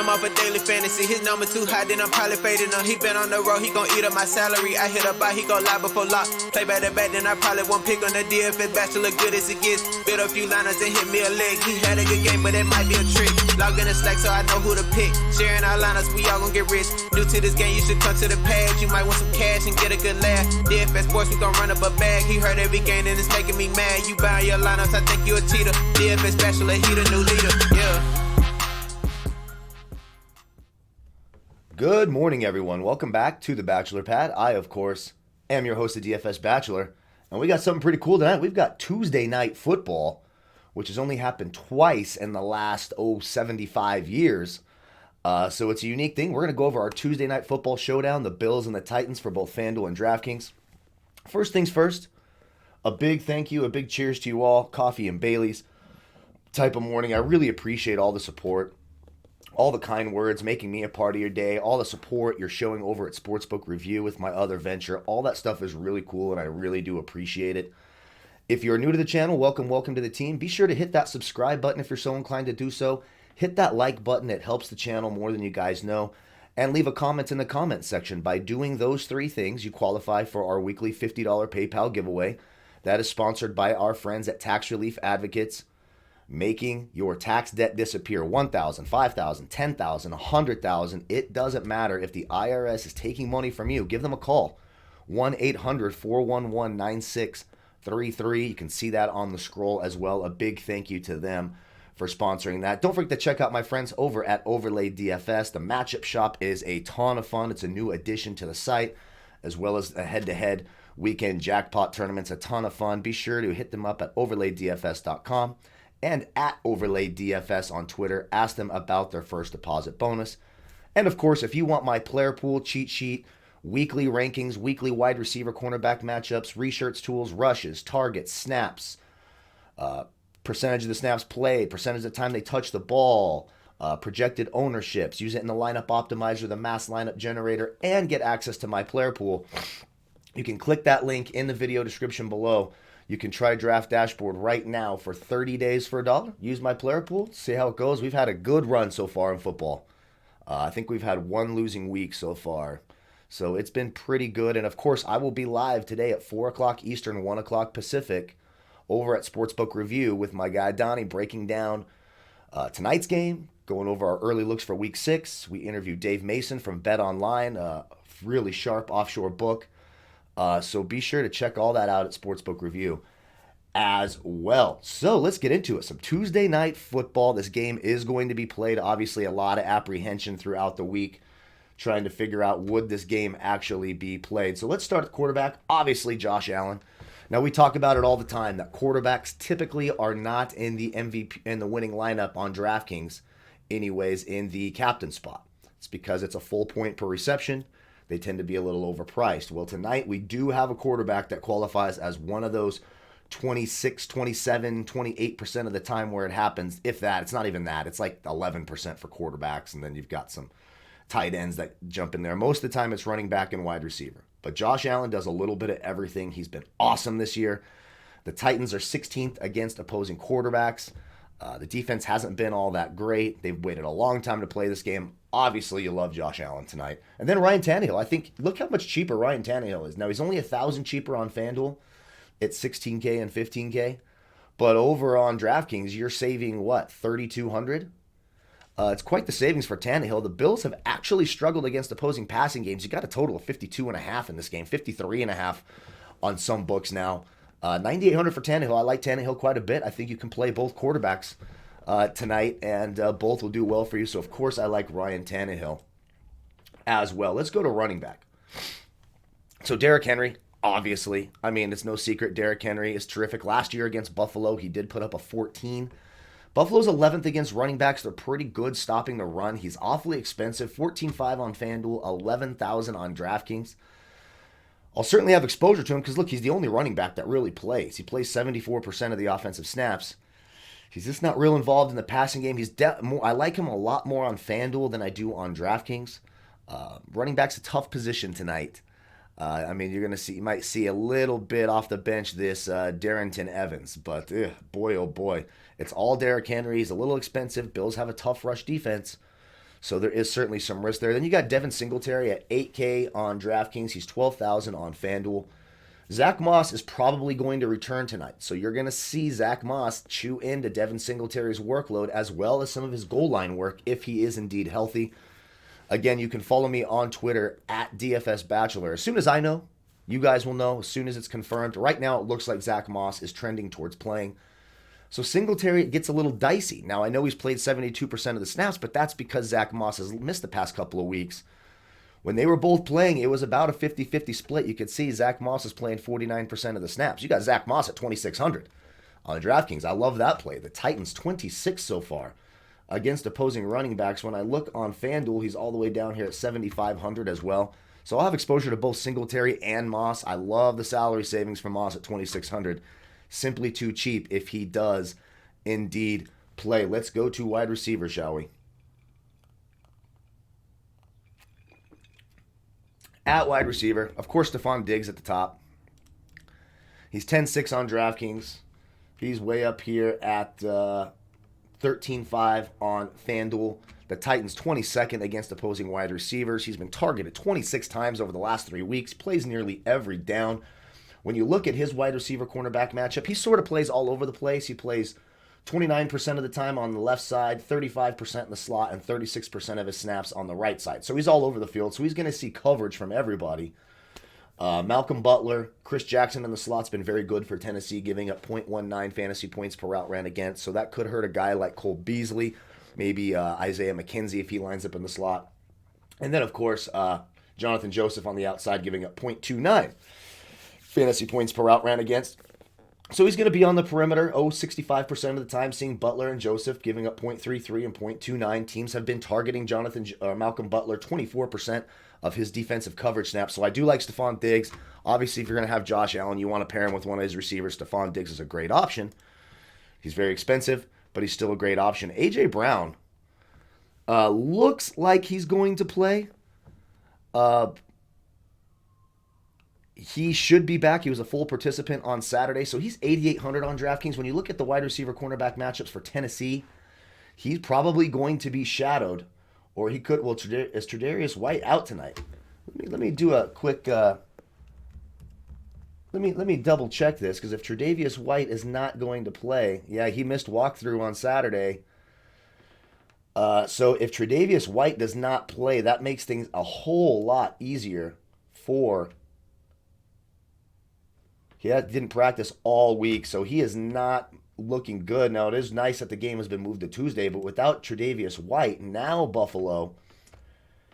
him off a daily fantasy. His number too high, then I'm probably fading him. He been on the road, he gon' eat up my salary. I hit up by, he gon' lie before lock. Play back to back, then I probably won't pick on the Dfs Bachelor, good as it gets. Build a few liners and hit me a leg. He had a good game, but it might be a trick. Log in the Slack so I know who to pick. Sharing our liners, we all gon' get rich. New to this game, you should come to the pad. You might want some cash and get a good laugh. Dfs Sports, we gon' run up a bag. He heard every game and it's making me mad. You buying your lineups, I think you a cheater. Dfs Bachelor, he the new leader, yeah. Good morning, everyone. Welcome back to the Bachelor Pad. I, of course, am your host of Dfs Bachelor, and we got something pretty cool tonight. We've got Tuesday night football, which has only happened twice in the last, 75 years. So it's a unique thing. We're going to go over our Tuesday night football showdown, the Bills and the Titans for both Fanduel and Draftkings. First things first, a big thank you, a big cheers to you all. Coffee and Bailey's type of morning. I really appreciate all the support, all the kind words, making me a part of your day, all the support you're showing over at Sportsbook Review with my other venture. All that stuff is really cool, and I really do appreciate it. If you're new to the channel, welcome to the team. Be sure to hit that subscribe button if you're so inclined to do so. Hit that like button. It helps the channel more than you guys know. And leave a comment in the comment section. By doing those three things, you qualify for our weekly $50 PayPal giveaway. That is sponsored by our friends at Tax Relief Advocates, making your tax debt disappear. $1,000, $5,000, $10,000, $100,000. It doesn't matter. If the IRS is taking money from you, give them a call. 1-800-411-9633. You can see that on the scroll as well. A big thank you to them for sponsoring that. Don't forget to check out my friends over at Overlay DFS. The matchup shop is a ton of fun. It's a new addition to the site, as well as a head-to-head weekend jackpot tournaments. A ton of fun. Be sure to hit them up at overlaydfs.com. and at OverlayDFS on Twitter. Ask them about their first deposit bonus. And of course, if you want my player pool cheat sheet, weekly rankings, weekly wide receiver cornerback matchups, reshirts tools, rushes, targets, snaps, percentage of the snaps played, percentage of the time they touch the ball, projected ownerships, use it in the lineup optimizer, the mass lineup generator, and get access to my player pool, you can click that link in the video description below. You can try Draft Dashboard right now for 30 days for $1. Use my player pool, see how it goes. We've had a good run so far in football. I think we've had one losing week so far. So it's been pretty good. And of course, I will be live today at 4 o'clock Eastern, 1 o'clock Pacific over at Sportsbook Review with my guy Donnie breaking down tonight's game, going over our early looks for Week 6. We interviewed Dave Mason from Bet Online, a really sharp offshore book. So be sure to check all that out at Sportsbook Review as well. So let's get into it. Some Tuesday night football. This game is going to be played. Obviously, a lot of apprehension throughout the week, trying to figure out would this game actually be played. So let's start at quarterback. Obviously, Josh Allen. Now, we talk about it all the time that quarterbacks typically are not in the MVP in the winning lineup on DraftKings, anyways, in the captain spot. It's because it's a full point per reception. They tend to be a little overpriced. Well, tonight we do have a quarterback that qualifies as one of those 26, 27, 28% of the time where it happens, if that. It's not even that. It's like 11% for quarterbacks, and then you've got some tight ends that jump in there. Most of the time it's running back and wide receiver. But Josh Allen does a little bit of everything. He's been awesome this year. The Titans are 16th against opposing quarterbacks. The defense hasn't been all that great. They've waited a long time to play this game. Obviously, you love Josh Allen tonight. And then Ryan Tannehill. I think, look how much cheaper Ryan Tannehill is. Now, he's only $1,000 cheaper on FanDuel. It's $16K and $15K. But over on DraftKings, you're saving, what, $3,200? It's quite the savings for Tannehill. The Bills have actually struggled against opposing passing games. You got a total of 52.5 in this game, 53.5 on some books now. 9,800 for Tannehill. I like Tannehill quite a bit. I think you can play both quarterbacks tonight, and both will do well for you. So, of course, I like Ryan Tannehill as well. Let's go to running back. So, Derrick Henry, obviously. I mean, it's no secret. Derrick Henry is terrific. Last year against Buffalo, he did put up a 14. Buffalo's 11th against running backs. They're pretty good stopping the run. He's awfully expensive. 14.5 on FanDuel, 11,000 on DraftKings. I'll certainly have exposure to him because, look, he's the only running back that really plays. He plays 74% of the offensive snaps. He's just not real involved in the passing game. I like him a lot more on FanDuel than I do on DraftKings. Running back's a tough position tonight. I mean, you might see a little bit off the bench this Darrington Evans, but boy, oh boy. It's all Derrick Henry. He's a little expensive. Bills have a tough rush defense. So there is certainly some risk there. Then you got Devin Singletary at 8K on DraftKings. He's 12,000 on Fanduel. Zach Moss is probably going to return tonight. So you're going to see Zach Moss chew into Devin Singletary's workload as well as some of his goal line work if he is indeed healthy. Again, you can follow me on Twitter at Dfs Bachelor. As soon as I know, you guys will know. As soon as it's confirmed. Right now, it looks like Zach Moss is trending towards playing. So Singletary gets a little dicey. Now, I know he's played 72% of the snaps, but that's because Zach Moss has missed the past couple of weeks. When they were both playing, it was about a 50-50 split. You could see Zach Moss is playing 49% of the snaps. You got Zach Moss at 2,600 on DraftKings. I love that play. The Titans, 26 so far against opposing running backs. When I look on FanDuel, he's all the way down here at 7,500 as well. So I'll have exposure to both Singletary and Moss. I love the salary savings for Moss at 2,600. Simply too cheap if he does indeed play. Let's go to wide receiver, shall we? At wide receiver, of course, Stephon Diggs at the top. He's 10-6 on DraftKings. He's way up here at 13-5 on FanDuel. The Titans 22nd against opposing wide receivers. He's been targeted 26 times over the last 3 weeks. Plays nearly every down. When you look at his wide receiver cornerback matchup, he sort of plays all over the place. He plays 29% of the time on the left side, 35% in the slot, and 36% of his snaps on the right side. So he's all over the field. So he's going to see coverage from everybody. Malcolm Butler, Chris Jackson in the slot's been very good for Tennessee, giving up 0.19 fantasy points per route ran against. So that could hurt a guy like Cole Beasley, maybe Isaiah McKenzie if he lines up in the slot. And then, of course, Jonathan Joseph on the outside, giving up 0.29 fantasy points per route ran against. So he's going to be on the perimeter, 65% of the time, seeing Butler and Joseph giving up 0.33 and 0.29. Teams have been targeting Malcolm Butler 24% of his defensive coverage snaps. So I do like Stephon Diggs. Obviously, if you're going to have Josh Allen, you want to pair him with one of his receivers. Stephon Diggs is a great option. He's very expensive, but he's still a great option. A.J. Brown looks like he's going to play. He should be back. He was a full participant on Saturday, so he's 8,800 on DraftKings. When you look at the wide receiver cornerback matchups for Tennessee, he's probably going to be shadowed, or he could. Well, is Tre'Davious White out tonight? Let me do a quick. Let me double check this, because if Tre'Davious White is not going to play, yeah, he missed walkthrough on Saturday. So if Tre'Davious White does not play, that makes things a whole lot easier for. He didn't practice all week, so he is not looking good. Now, it is nice that the game has been moved to Tuesday, but without Tre'Davious White, now Buffalo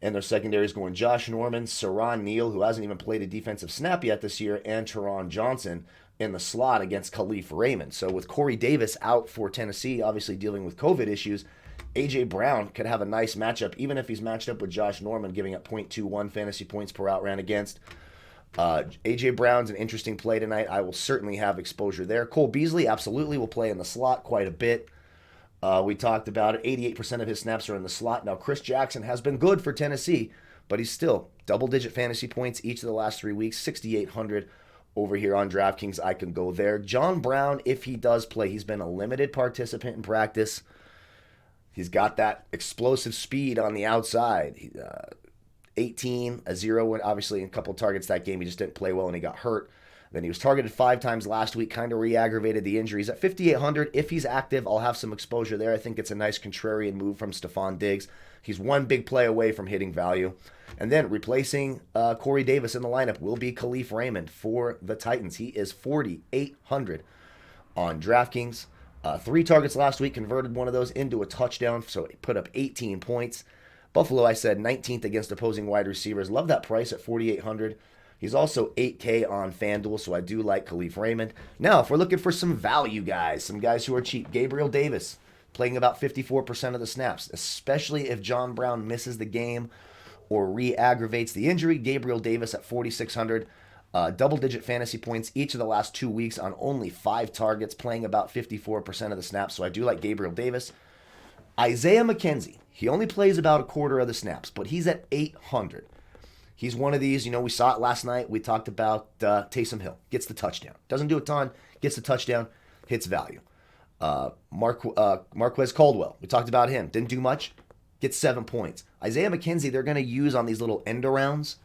and their secondary is going Josh Norman, Saron Neal, who hasn't even played a defensive snap yet this year, and Teron Johnson in the slot against Khalif Raymond. So with Corey Davis out for Tennessee, obviously dealing with COVID issues, A.J. Brown could have a nice matchup, even if he's matched up with Josh Norman, giving up 0.21 fantasy points per route ran against. A.J. Brown's an interesting play tonight. I will certainly have exposure there. Cole Beasley absolutely will play in the slot quite a bit. We talked about it. 88% of his snaps are in the slot. Now, Chris Jackson has been good for Tennessee, but he's still double-digit fantasy points each of the last 3 weeks, 6,800 over here on DraftKings. I can go there. John Brown, if he does play, he's been a limited participant in practice. He's got that explosive speed on the outside. 18, a 0, obviously a couple of targets that game. He just didn't play well and he got hurt. Then he was targeted 5 times last week, kind of re-aggravated the injuries. At 5,800, if he's active, I'll have some exposure there. I think it's a nice contrarian move from Stephon Diggs. He's one big play away from hitting value. And then replacing Corey Davis in the lineup will be Khalif Raymond for the Titans. He is 4,800 on DraftKings. 3 targets last week, converted one of those into a touchdown, so he put up 18 points. Buffalo, I said, 19th against opposing wide receivers. Love that price at 4,800. He's also 8K on FanDuel, so I do like Khalif Raymond. Now, if we're looking for some value guys, some guys who are cheap, Gabriel Davis playing about 54% of the snaps, especially if John Brown misses the game or re-aggravates the injury. Gabriel Davis at 4,600. Double-digit fantasy points each of the last 2 weeks on only 5 targets, playing about 54% of the snaps, so I do like Gabriel Davis. Isaiah McKenzie, he only plays about a quarter of the snaps, but he's at 800. He's one of these, we saw it last night. We talked about Taysom Hill. Gets the touchdown. Doesn't do a ton. Gets the touchdown. Hits value. Marquez Caldwell. We talked about him. Didn't do much. gets 7 points. Isaiah McKenzie, they're going to use on these little end arounds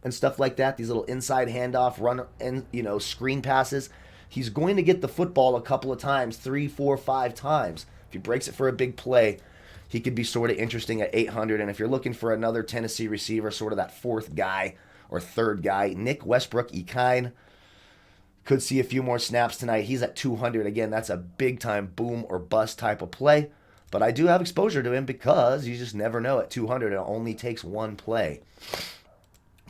and stuff like that, these little inside handoff, run, and screen passes. He's going to get the football a couple of times, 3, 4, 5 times. If he breaks it for a big play, he could be sort of interesting at 800. And if you're looking for another Tennessee receiver, sort of that fourth guy or third guy, Nick Westbrook-Ikine could see a few more snaps tonight. He's at 200. Again, that's a big-time boom or bust type of play. But I do have exposure to him because you just never know. At 200, it only takes one play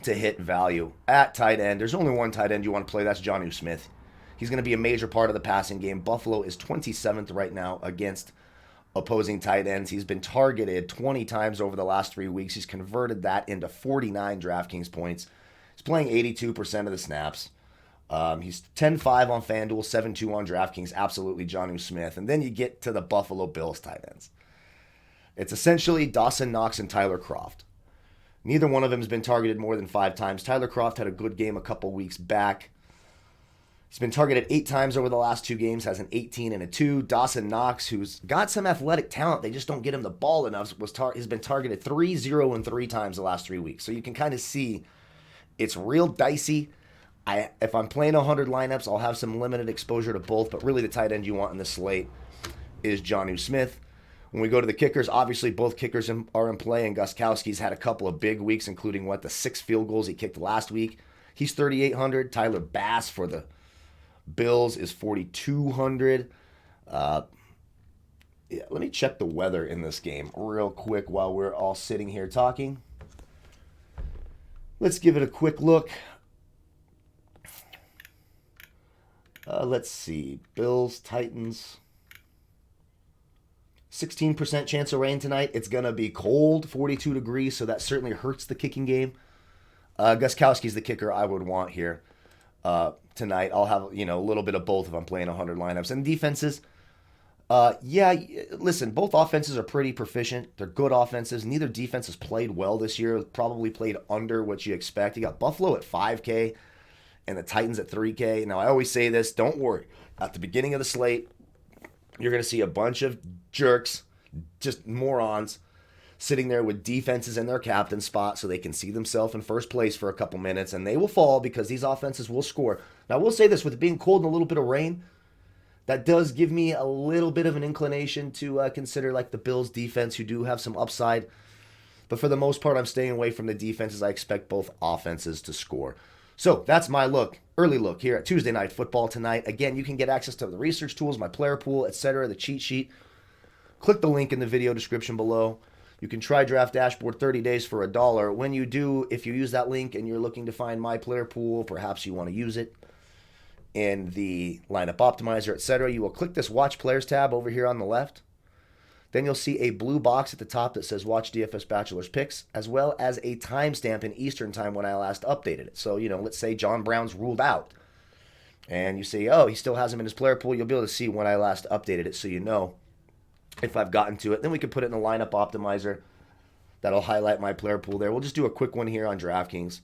to hit value. At tight end, there's only one tight end you want to play. That's Jonnu Smith. He's going to be a major part of the passing game. Buffalo is 27th right now against opposing tight ends. He's been targeted 20 times over the last 3 weeks. He's converted that into 49 DraftKings points. He's playing 82% of the snaps. He's 10-5 on Fanduel, 7-2 on DraftKings. Absolutely Jonnu Smith. And then you get to the Buffalo Bills tight ends. It's essentially Dawson Knox and Tyler Kroft. Neither one of them has been targeted more than 5 times. Tyler Kroft had a good game a couple weeks back. He's been targeted 8 times over the last 2 games, has an 18 and a 2. Dawson Knox, who's got some athletic talent, they just don't get him the ball enough, has been targeted 3, 0, and 3 times the last 3 weeks. So you can kind of see it's real dicey. If I'm playing 100 lineups, I'll have some limited exposure to both, but really the tight end you want in the slate is Jonnu Smith. When we go to the kickers, obviously both kickers are in play, and Gostkowski's had a couple of big weeks, including the 6 field goals he kicked last week. He's 3,800. Tyler Bass for the Bills is 4,200. Let me check the weather in this game real quick while we're all sitting here talking. Let's give it a quick look. Let's see. Bills, Titans. 16% chance of rain tonight. It's going to be cold, 42 degrees, so that certainly hurts the kicking game. Gostkowski's the kicker I would want here tonight. I'll have a little bit of both if I'm playing 100 lineups. And defenses, listen, both offenses are pretty proficient. They're good offenses. Neither defense has played well this year. Probably played under what you expect. You got Buffalo at 5K and the Titans at 3K. Now, I always say this, don't worry. At the beginning of the slate, you're going to see a bunch of jerks, just morons, sitting there with defenses in their captain spot so they can see themselves in first place for a couple minutes, and they will fall because these offenses will score. Now, I will say this, with it being cold and a little bit of rain, that does give me a little bit of an inclination to consider like the Bills defense, who do have some upside. But for the most part, I'm staying away from the defenses. I expect both offenses to score. So that's my early look here at Tuesday Night Football tonight. Again, you can get access to the research tools, my player pool, etc., the cheat sheet. Click the link in the video description below. You can try Draft Dashboard 30 days for $1. When you do, if you use that link and you're looking to find my player pool, perhaps you want to use it in the lineup optimizer, etc., you will click this Watch Players tab over here on the left. Then you'll see a blue box at the top that says Watch Dfs Bachelor's Picks, as well as a timestamp in Eastern Time when I last updated it. So, let's say John Brown's ruled out, and you say, oh, he still has him in his player pool. You'll be able to see when I last updated it so you know if I've gotten to it. Then we can put it in the lineup optimizer. That'll highlight my player pool there. We'll just do a quick one here on DraftKings.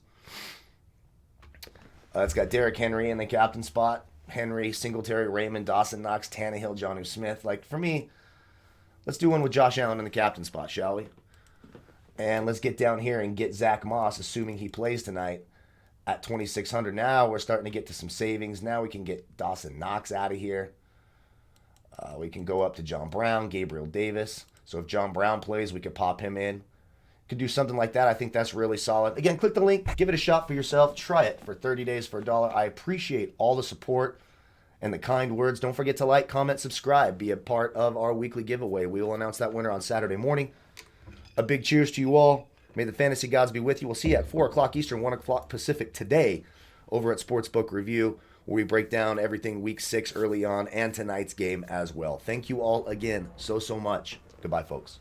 It's got Derrick Henry in the captain spot. Henry, Singletary, Raymond, Dawson Knox, Tannehill, Jonnu Smith. For me, let's do one with Josh Allen in the captain spot, shall we? And let's get down here and get Zach Moss, assuming he plays tonight, at 2,600. Now we're starting to get to some savings. Now we can get Dawson Knox out of here. We can go up to John Brown, Gabriel Davis. So if John Brown plays, we could pop him in. Could do something like that. I think that's really solid. Again, click the link. Give it a shot for yourself. Try it for 30 days for $1. I appreciate all the support and the kind words. Don't forget to like, comment, subscribe. Be a part of our weekly giveaway. We will announce that winner on Saturday morning. A big cheers to you all. May the fantasy gods be with you. We'll see you at 4 o'clock Eastern, 1 o'clock Pacific today over at Sportsbook Review, where we break down everything Week 6 early on and tonight's game as well. Thank you all again so much. Goodbye, folks.